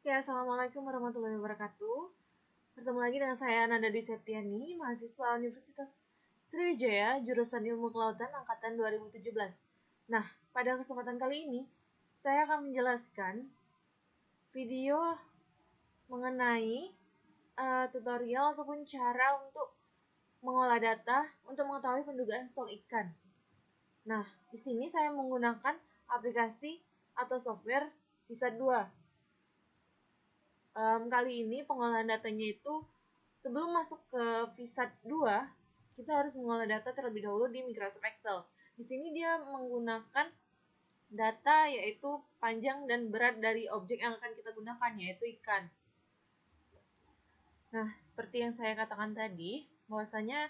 Oke, Assalamualaikum warahmatullahi wabarakatuh. Bertemu lagi dengan saya Nanda Dwi Septiani, mahasiswa Universitas Sriwijaya, jurusan Ilmu Kelautan angkatan 2017. Nah, pada kesempatan kali ini, saya akan menjelaskan video mengenai tutorial ataupun cara untuk mengolah data untuk mengetahui pendugaan stok ikan. Nah, di sini saya menggunakan aplikasi atau software Visat 2. Kali ini pengolahan datanya itu sebelum masuk ke Visat 2, kita harus mengolah data terlebih dahulu di Microsoft Excel. Di sini dia menggunakan data yaitu panjang dan berat dari objek yang akan kita gunakan, yaitu ikan. Nah, seperti yang saya katakan tadi, bahwasanya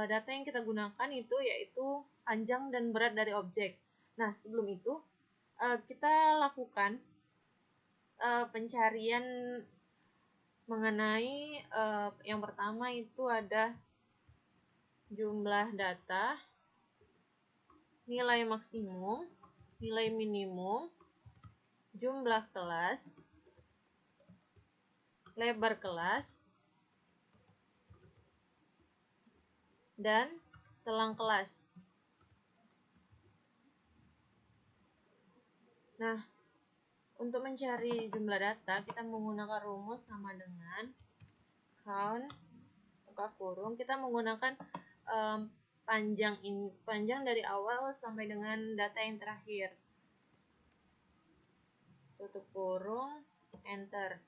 data yang kita gunakan itu yaitu panjang dan berat dari objek. Nah, sebelum itu kita lakukan pencarian mengenai yang pertama itu ada jumlah data, nilai maksimum, nilai minimum, jumlah kelas, lebar kelas, dan selang kelas. Nah, untuk mencari jumlah data, kita menggunakan rumus sama dengan count, buka kurung, kita menggunakan panjang dari awal sampai dengan data yang terakhir. Tutup kurung, enter.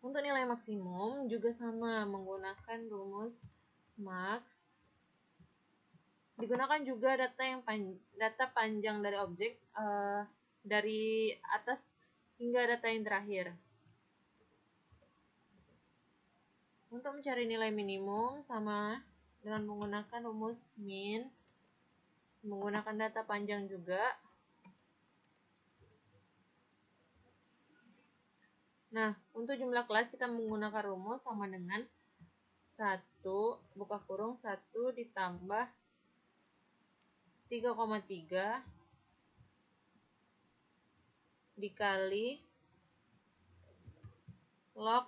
Untuk nilai maksimum juga sama, menggunakan rumus max. Digunakan juga data panjang dari objek dari atas hingga data yang terakhir. Untuk mencari nilai minimum sama dengan menggunakan rumus min, menggunakan data panjang juga. Nah, untuk jumlah kelas kita menggunakan rumus sama dengan 1 buka kurung 1 ditambah 3,3 dikali log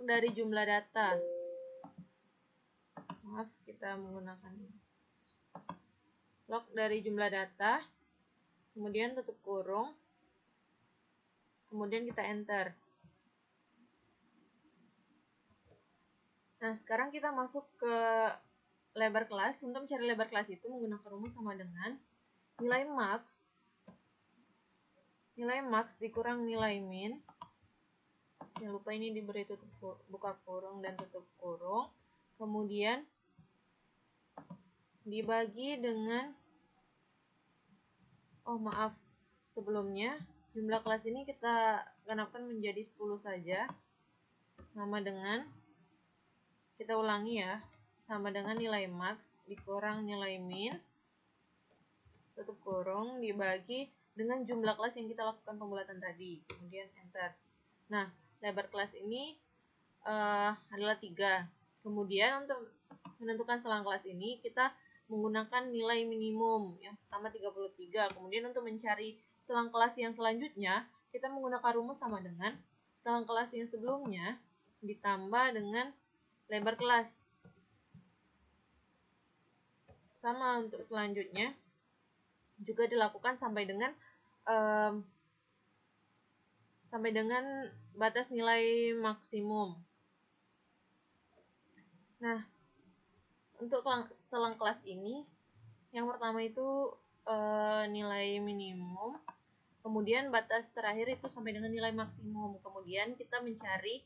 dari jumlah data. Maaf, kita menggunakan log dari jumlah data, kemudian tutup kurung, kemudian kita enter. Nah, sekarang kita masuk ke lebar kelas. Untuk mencari lebar kelas itu menggunakan rumus sama dengan nilai max dikurang nilai min. Jangan lupa ini diberi buka kurung dan tutup kurung. Kemudian dibagi dengan sebelumnya jumlah kelas ini kita genapkan menjadi 10 saja. Sama dengan, kita ulangi ya, sama dengan nilai max dikurang nilai min, tutup kurung, dibagi dengan jumlah kelas yang kita lakukan pembulatan tadi, kemudian enter. Nah, lebar kelas ini adalah 3. Kemudian untuk menentukan selang kelas ini kita menggunakan nilai minimum, yang pertama 33. Kemudian untuk mencari selang kelas yang selanjutnya kita menggunakan rumus sama dengan selang kelas yang sebelumnya ditambah dengan lebar kelas. Sama untuk selanjutnya juga dilakukan sampai dengan batas nilai maksimum. Nah, untuk selang kelas ini yang pertama itu nilai minimum, kemudian batas terakhir itu sampai dengan nilai maksimum. Kemudian kita mencari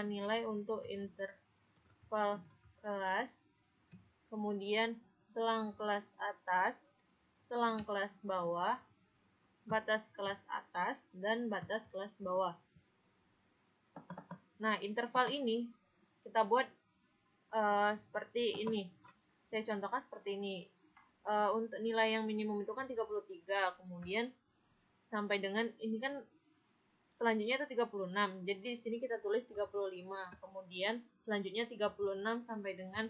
nilai untuk interval kelas, kemudian selang kelas atas, selang kelas bawah, batas kelas atas, dan batas kelas bawah. Nah, interval ini kita buat seperti ini. Saya contohkan seperti ini. Untuk nilai yang minimum itu kan 33, kemudian sampai dengan ini kan selanjutnya itu 36. Jadi di sini kita tulis 35. Kemudian selanjutnya 36 sampai dengan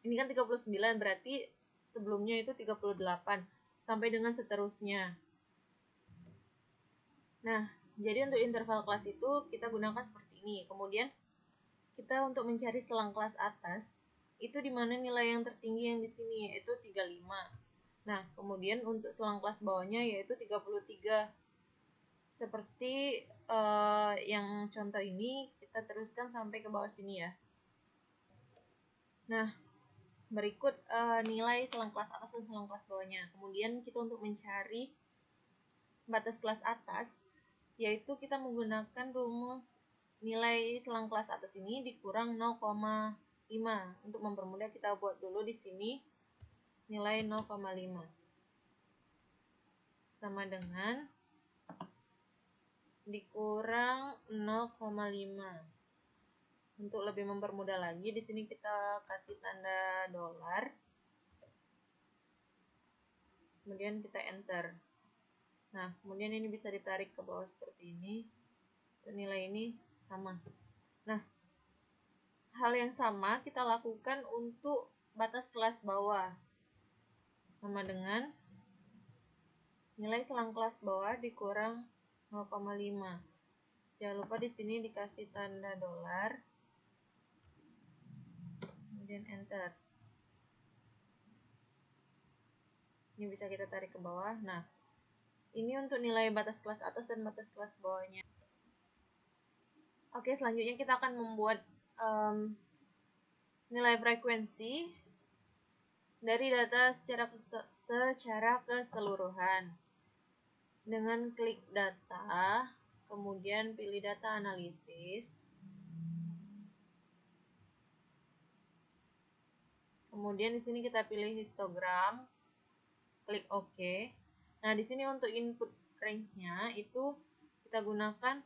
ini kan 39, berarti sebelumnya itu 38 sampai dengan seterusnya. Nah, jadi untuk interval kelas itu kita gunakan seperti ini. Kemudian kita untuk mencari selang kelas atas, itu di mana nilai yang tertinggi yang di sini yaitu 35. Nah, kemudian untuk selang kelas bawahnya yaitu 33. Seperti yang contoh ini, kita teruskan sampai ke bawah sini ya. Nah, berikut nilai selang kelas atas dan selang kelas bawahnya. Kemudian kita untuk mencari batas kelas atas, yaitu kita menggunakan rumus nilai selang kelas atas ini dikurang 0,5. Untuk mempermudah kita buat dulu di sini nilai 0,5 sama dengan dikurang 0,5. Untuk lebih mempermudah lagi, di sini kita kasih tanda dolar. Kemudian kita enter. Nah, kemudian ini bisa ditarik ke bawah seperti ini. Nilai ini sama. Nah, hal yang sama kita lakukan untuk batas kelas bawah. Sama dengan nilai selang kelas bawah dikurang 0,5. Jangan lupa di sini dikasih tanda dolar. Kemudian enter. Ini bisa kita tarik ke bawah. Nah, ini untuk nilai batas kelas atas dan batas kelas bawahnya. Oke, selanjutnya kita akan membuat nilai frekuensi dari data secara keseluruhan. Dengan klik data, kemudian pilih data analisis. Kemudian di sini kita pilih histogram, klik OK. Nah, di sini untuk input range-nya itu kita gunakan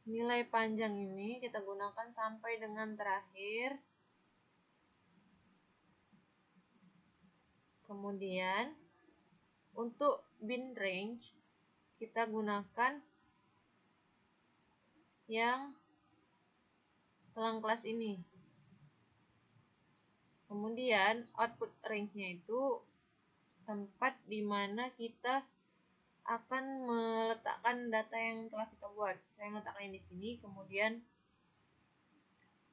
nilai panjang ini, kita gunakan sampai dengan terakhir. Kemudian untuk bin range kita gunakan yang selang kelas ini. Kemudian output range-nya itu tempat di mana kita akan meletakkan data yang telah kita buat. Saya meletakkannya di sini, kemudian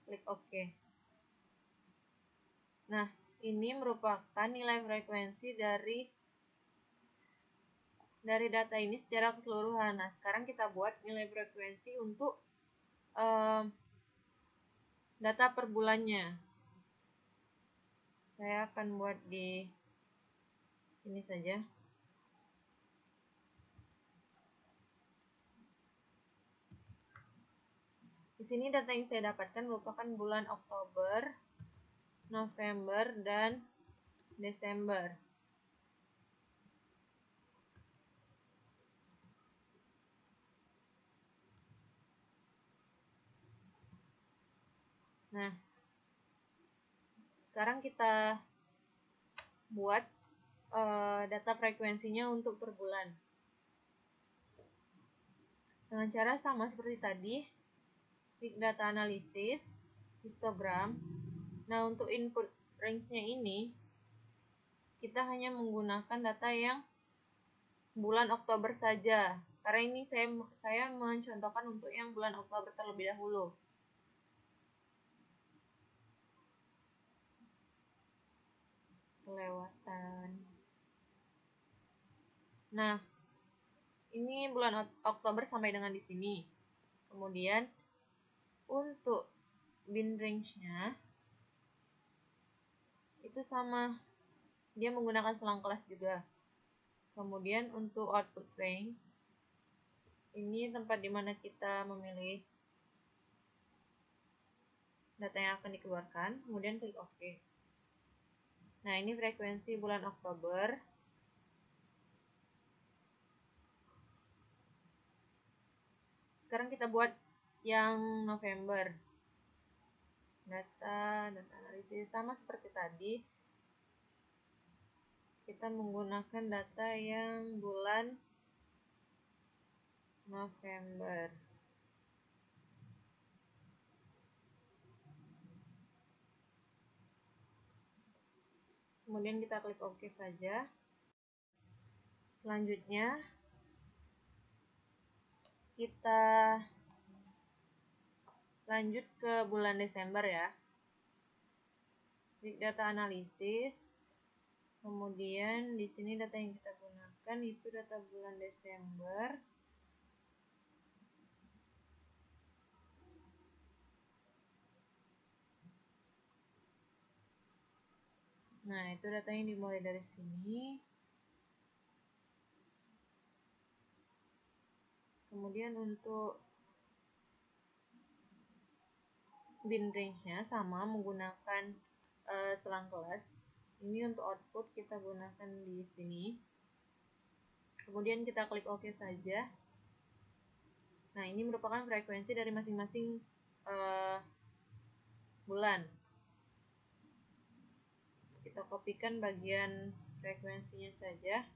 klik OK. Nah, ini merupakan nilai frekuensi dari data ini secara keseluruhan. Nah, sekarang kita buat nilai frekuensi untuk data per bulannya. Saya akan buat di sini saja. Di sini data yang saya dapatkan merupakan bulan Oktober, November, dan Desember. Nah, sekarang kita buat data frekuensinya untuk per bulan. Dengan cara sama seperti tadi, klik data analisis, histogram. Nah, untuk input range-nya ini, kita hanya menggunakan data yang bulan Oktober saja. Karena ini saya mencontohkan untuk yang bulan Oktober terlebih dahulu. Kelewatan. Nah, ini bulan Oktober sampai dengan di sini. Kemudian untuk bin range-nya itu sama, dia menggunakan selang kelas juga. Kemudian untuk output range, ini tempat dimana kita memilih data yang akan dikeluarkan, kemudian klik OK. Nah, ini frekuensi bulan Oktober. Sekarang kita buat yang November. Data analisis sama seperti tadi. Kita menggunakan data yang bulan November. Kemudian kita klik OK saja. Selanjutnya, kita lanjut ke bulan Desember ya. Klik data analisis. Kemudian di sini data yang kita gunakan itu data bulan Desember. Nah, itu datanya dimulai dari sini. Kemudian untuk bin range-nya sama menggunakan selang kelas. Ini untuk output kita gunakan di sini. Kemudian kita klik OK saja. Nah, ini merupakan frekuensi dari masing-masing bulan. Kita kopikan bagian frekuensinya saja.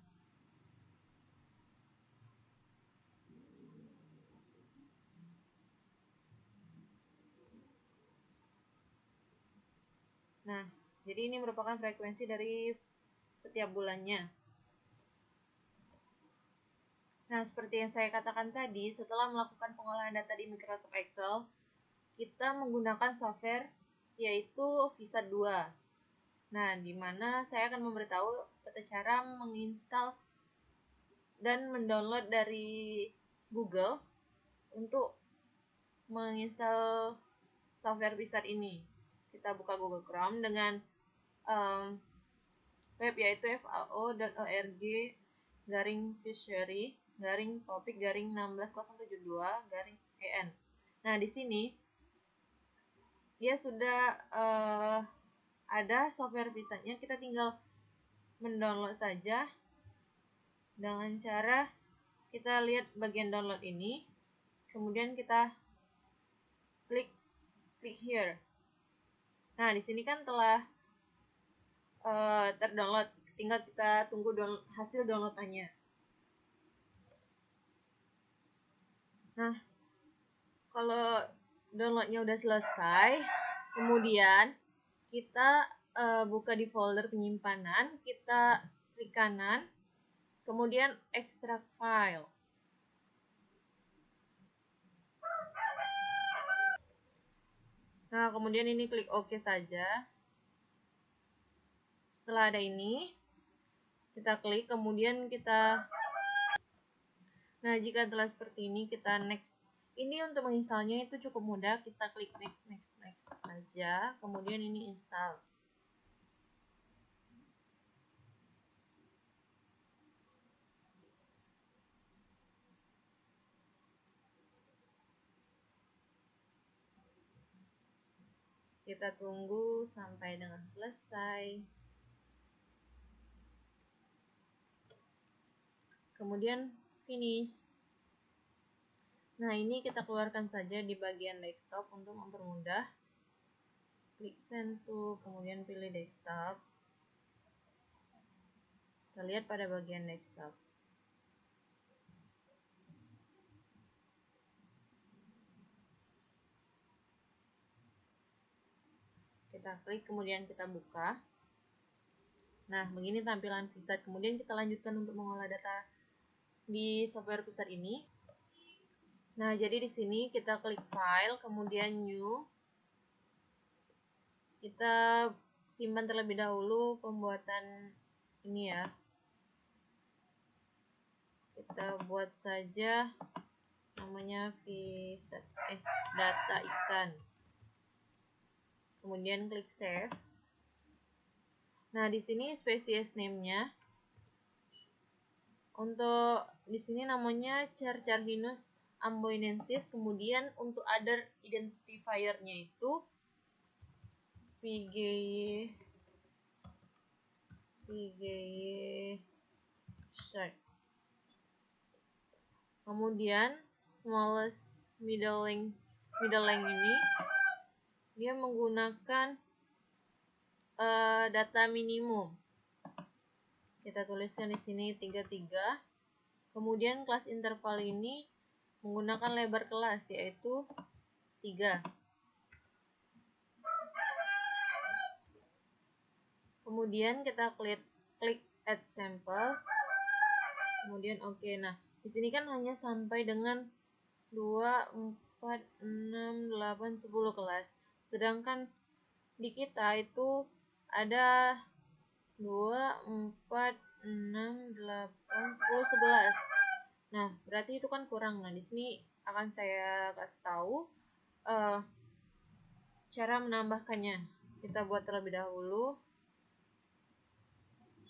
Nah, jadi ini merupakan frekuensi dari setiap bulannya. Nah, seperti yang saya katakan tadi, setelah melakukan pengolahan data di Microsoft Excel, kita menggunakan software yaitu Visa 2. Nah, di mana saya akan memberitahu tata cara menginstal dan mendownload dari Google untuk menginstal software Visa ini. Kita buka Google Chrome dengan web yaitu fao.org/fishery/topik/16072-en. Nah, di sini dia sudah ada software Visa-nya, kita tinggal mendownload saja dengan cara kita lihat bagian download ini, kemudian kita klik here. Nah, di sini kan telah terdownload, tinggal kita tunggu hasil downloadannya. Nah, kalau downloadnya udah selesai, kemudian kita buka di folder penyimpanan, kita klik kanan, kemudian extract file. Nah, kemudian ini klik OK saja. Setelah ada ini, kita klik, kemudian kita... Nah, jika telah seperti ini, kita next. Ini untuk menginstalnya itu cukup mudah, kita klik next aja, kemudian ini install. Kita tunggu sampai dengan selesai. Kemudian finish. Nah, ini kita keluarkan saja di bagian desktop untuk mempermudah. Klik send to, kemudian pilih desktop. Kita lihat pada bagian desktop. Kita klik, kemudian kita buka. Nah, begini tampilan Vista. Kemudian kita lanjutkan untuk mengolah data di software Vista ini. Nah, jadi di sini kita klik file, kemudian new. Kita simpan terlebih dahulu pembuatan ini ya. Kita buat saja namanya data ikan. Kemudian klik save. Nah, di sini spesies name-nya untuk di sini namanya Cercarhinus amboinensis. Kemudian untuk other identifier-nya itu PGY shark. Kemudian smallest middle length ini dia menggunakan data minimum. Kita tuliskan di sini 33. Kemudian kelas interval ini menggunakan lebar kelas yaitu 3. Kemudian kita klik add sample. Kemudian oke. Nah, di sini kan hanya sampai dengan 2, 4, 6, 8, 10 kelas. Sedangkan di kita itu ada 2, 4, 6, 8, 10, 11. Nah, berarti itu kan kurang. Nah, di sini akan saya kasih tahu cara menambahkannya. Kita buat terlebih dahulu.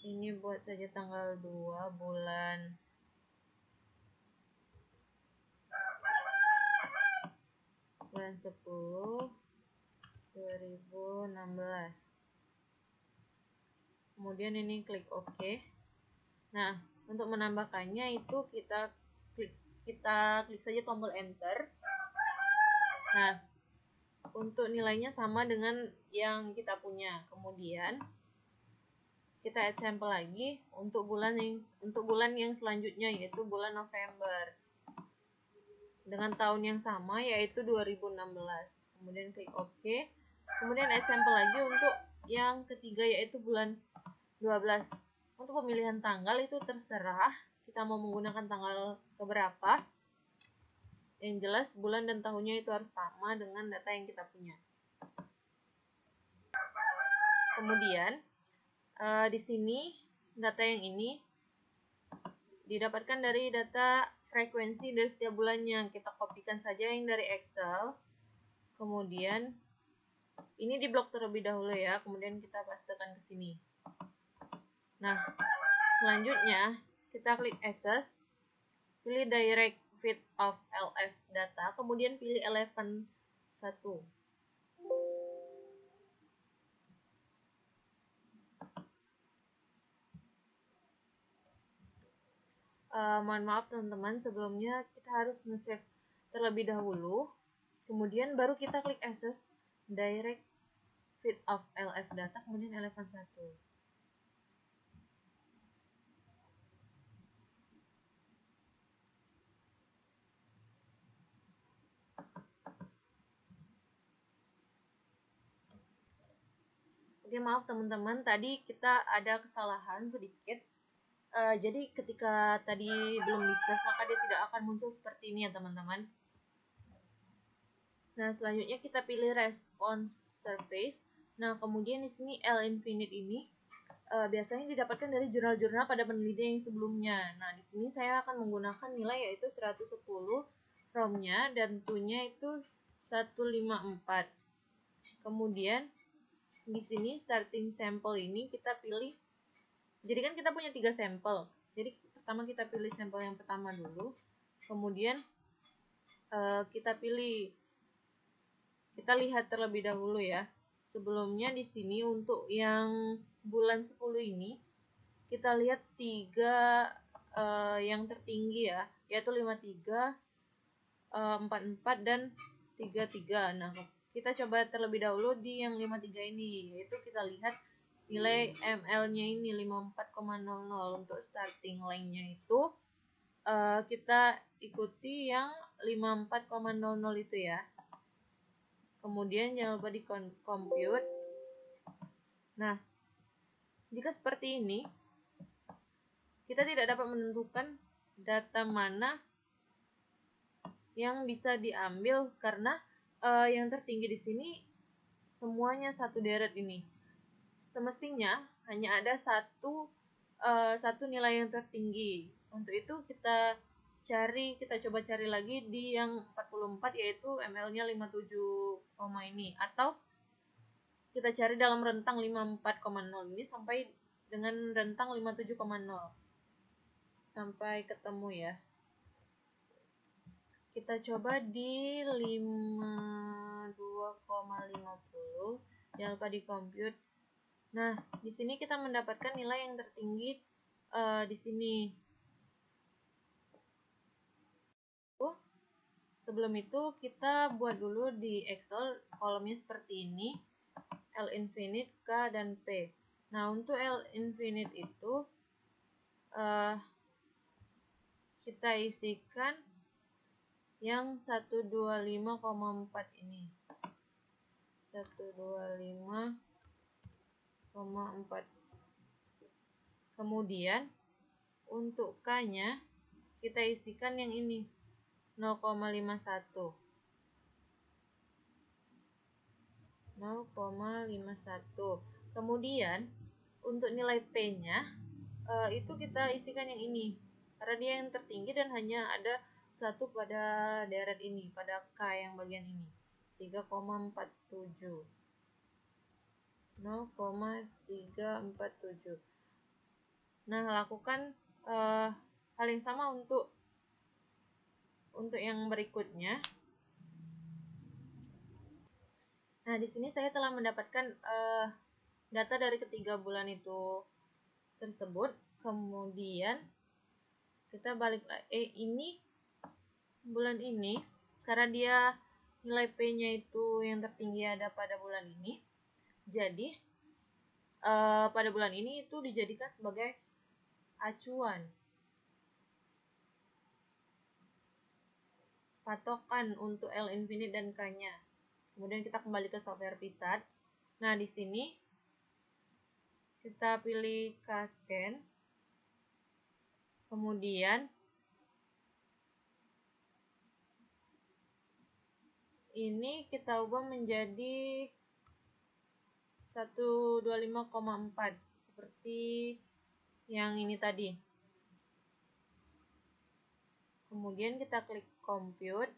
Ini buat saja tanggal 2 bulan 10 2016. Kemudian ini klik OK. Nah, untuk menambahkannya itu kita klik saja tombol enter. Nah, untuk nilainya sama dengan yang kita punya. Kemudian kita add sampel lagi untuk bulan yang selanjutnya, yaitu bulan November. Dengan tahun yang sama, yaitu 2016. Kemudian klik OK. Kemudian add sampel lagi untuk yang ketiga, yaitu bulan 12. Untuk pemilihan tanggal itu terserah kita mau menggunakan tanggal keberapa. Yang jelas bulan dan tahunnya itu harus sama dengan data yang kita punya. Kemudian di sini data yang ini didapatkan dari data frekuensi dari setiap bulannya. Kita kopikan saja yang dari Excel. Kemudian ini diblok terlebih dahulu ya. Kemudian kita pastekan ke sini. Nah, selanjutnya kita klik Access, pilih Direct Feed of LF Data, kemudian pilih Eleven 1. Mohon maaf teman-teman, sebelumnya kita harus nge-save terlebih dahulu, kemudian baru kita klik Access Direct Feed of LF Data, kemudian Eleven 1. Oke, maaf teman-teman, tadi kita ada kesalahan sedikit. Jadi ketika tadi belum di-save, maka dia tidak akan muncul seperti ini ya teman-teman. Nah, selanjutnya kita pilih Response Surface. Nah, kemudian di sini L infinite ini biasanya didapatkan dari jurnal-jurnal pada penelitian yang sebelumnya. Nah, di sini saya akan menggunakan nilai yaitu 110 from-nya dan to-nya itu 154. Kemudian di sini starting sample ini kita pilih. Jadi kan kita punya 3 sampel. Jadi pertama kita pilih sampel yang pertama dulu. Kemudian kita lihat terlebih dahulu ya. Sebelumnya di sini untuk yang bulan 10 ini kita lihat 3 yang tertinggi ya, yaitu 53, 44 dan 33. Nah, kita coba terlebih dahulu di yang 53 ini, yaitu kita lihat nilai ML-nya ini 54,00. Untuk starting length-nya itu kita ikuti yang 54,00 itu ya. Kemudian jangan lupa di compute. Nah, jika seperti ini, kita tidak dapat menentukan data mana yang bisa diambil karena yang tertinggi di sini semuanya satu deret ini. Semestinya hanya ada satu nilai yang tertinggi. Untuk itu kita coba cari lagi di yang 44, yaitu ML-nya 57, ini, atau kita cari dalam rentang 54,0 ini sampai dengan rentang 57,0 sampai ketemu ya. Kita coba di 52,50. Jangan lupa di compute. Nah, di sini kita mendapatkan nilai yang tertinggi di sini. Sebelum itu kita buat dulu di Excel kolomnya seperti ini, L infinite, K, dan P. Nah, untuk L infinite itu kita isikan yang 125,4 ini. 125,4. Kemudian untuk K-nya kita isikan yang ini. 0,51. 0,51. Kemudian untuk nilai P-nya itu kita isikan yang ini karena dia yang tertinggi dan hanya ada satu pada deret ini, pada K yang bagian ini, 3,47. 0,347. Nah, lakukan hal yang sama untuk yang berikutnya. Nah, di sini saya telah mendapatkan data dari ketiga bulan itu tersebut. Kemudian kita balik ini bulan ini karena dia nilai P-nya itu yang tertinggi ada pada bulan ini. Jadi pada bulan ini itu dijadikan sebagai acuan patokan untuk L infinite dan K-nya. Kemudian kita kembali ke software Pisat. Nah, di sini kita pilih K-scan. Kemudian ini kita ubah menjadi 125,4 seperti yang ini tadi. Kemudian kita klik compute.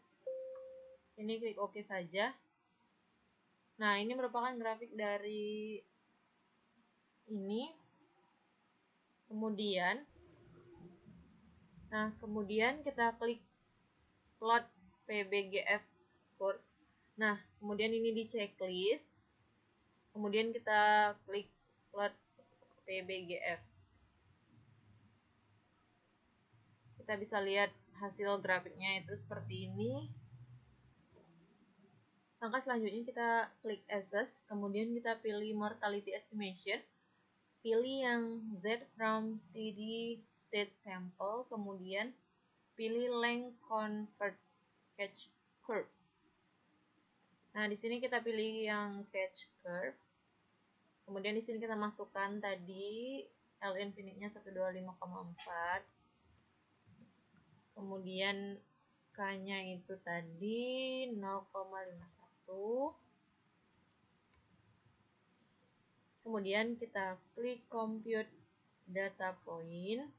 Ini klik OK saja. Nah, ini merupakan grafik dari ini. Kemudian kita klik plot PBGF curve. Nah, kemudian ini di checklist. Kemudian kita klik plot PBGF. Kita bisa lihat hasil grafiknya itu seperti ini. Langkah selanjutnya kita klik Assess, kemudian kita pilih Mortality Estimation. Pilih yang Z from Steady State Sample, kemudian pilih Length Convert Catch Curve. Nah, di sini kita pilih yang Catch Curve. Kemudian di sini kita masukkan tadi L infinite-nya 125,4. Kemudian K-nya itu tadi 0,51. Kemudian kita klik compute data point.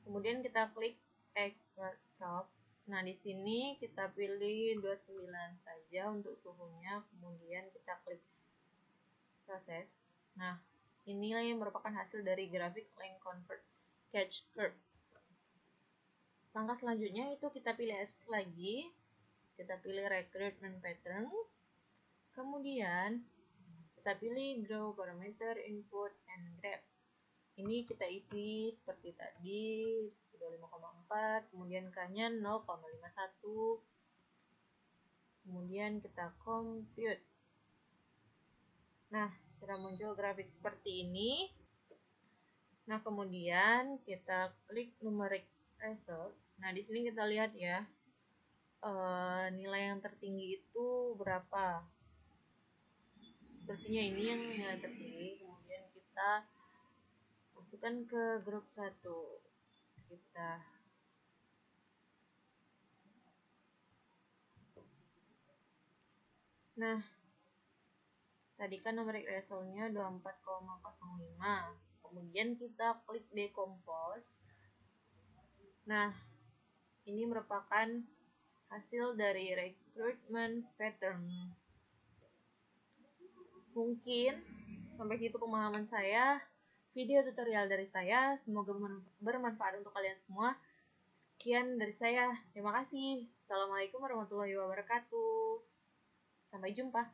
Kemudian kita klik export top. Nah, di sini kita pilih 29 saja untuk suhunya. Kemudian kita klik proses. Nah, inilah yang merupakan hasil dari grafik length convert catch curve. Langkah selanjutnya itu kita pilih S lagi. Kita pilih recruitment pattern. Kemudian kita pilih grow parameter input and graph. Ini kita isi seperti tadi, 25,4, kemudian K-nya 0,51. Kemudian kita compute. Nah, sudah muncul grafik seperti ini. Nah, kemudian kita klik numeric result. Nah, di sini kita lihat ya, nilai yang tertinggi itu berapa. Sepertinya ini yang nilai tertinggi. Kemudian kita masukkan ke grup 1. Nah, tadi kan numeric resultnya 24,05. Kemudian kita klik decompose. Nah, ini merupakan hasil dari recruitment pattern. Mungkin sampai situ pemahaman saya. Video tutorial dari saya, semoga bermanfaat untuk kalian semua. Sekian dari saya. Terima kasih. Assalamualaikum warahmatullahi wabarakatuh. Sampai jumpa.